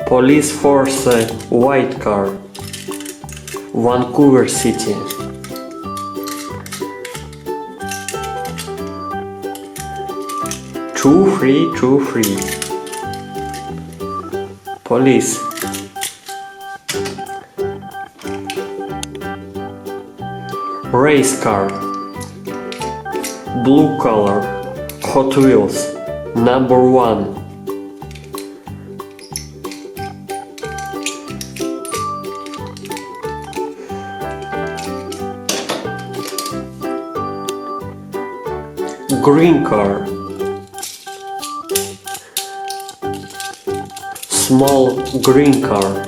Police force white car. Vancouver City. Two free. Police. Race car. Blue color. Hot Wheels. Number 1. Green car. Small green car.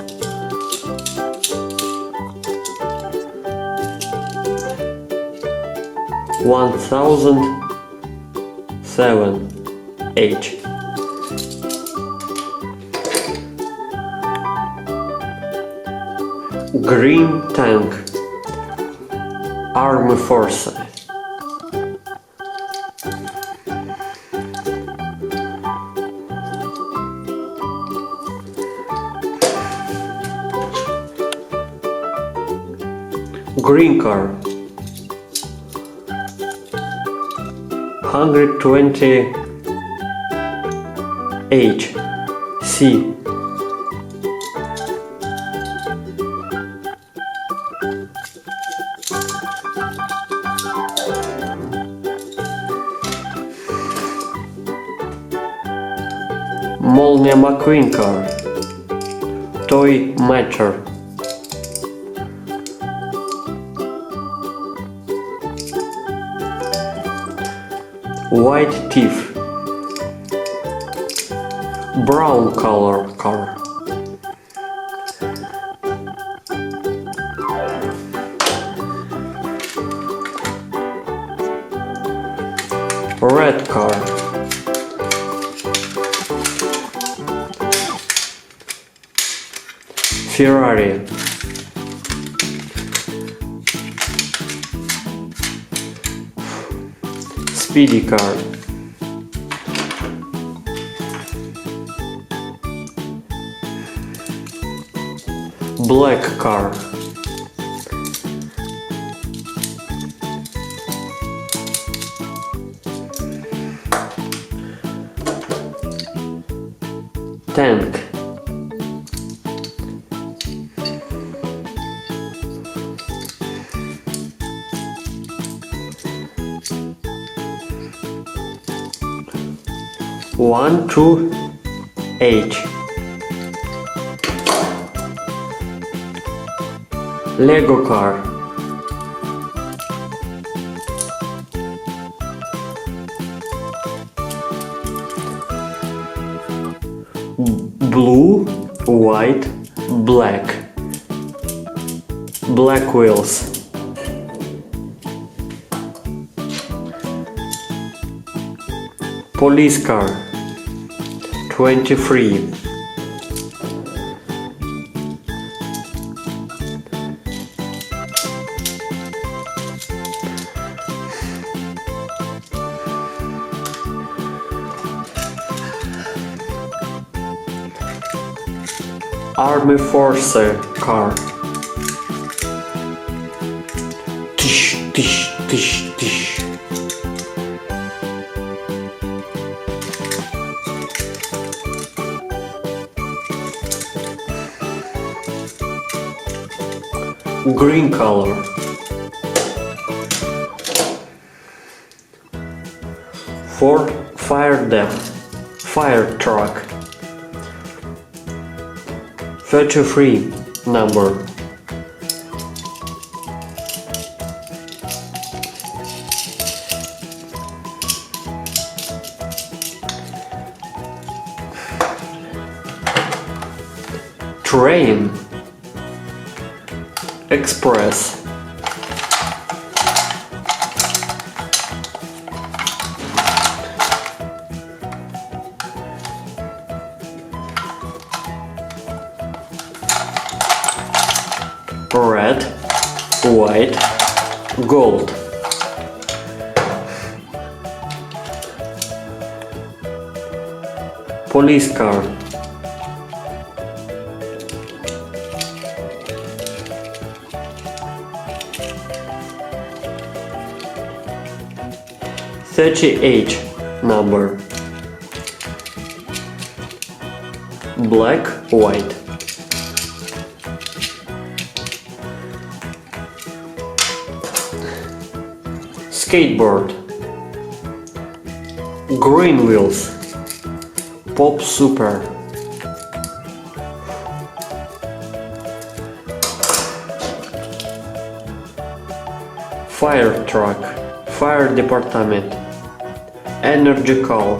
$1,007 Green tank. Army force. Green car. 120 C. Молния McQueen car. Toy matcher. White teeth. Brown color car. Red car. Ferrari. Speedy car. Black car. Tank. One, two, H. Lego car. Blue, white, black. Black wheels. Police car. 23. Army force car. Tish, tish, tish, tish. Green color. Ford fire truck. 33 number. Train. Express. Red, white, gold. Police car. 38 number. Black, white. Skateboard. Green wheels. Pop Super. Fire truck. Fire department. Energy call.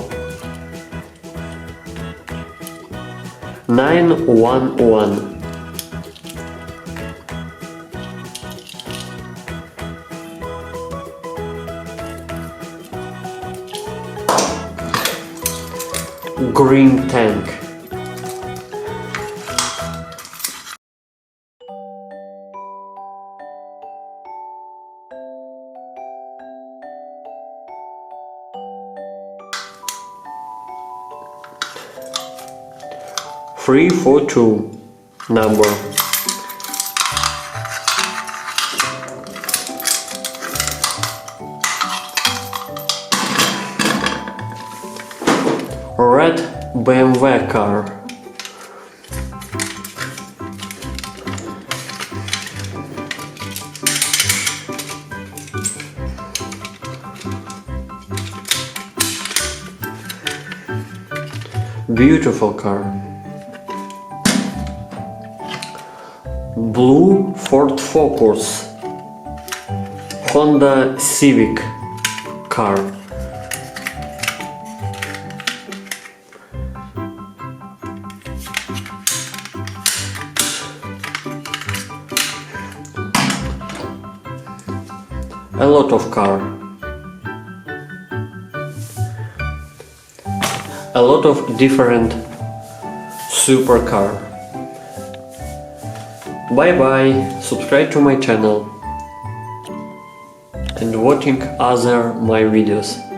911. Green tank. Three, four, two number. Red BMW car. Beautiful car. Blue Ford Focus. Honda Civic car. A lot of car. A lot of different supercar. Bye bye, subscribe to my channel and watching other my videos.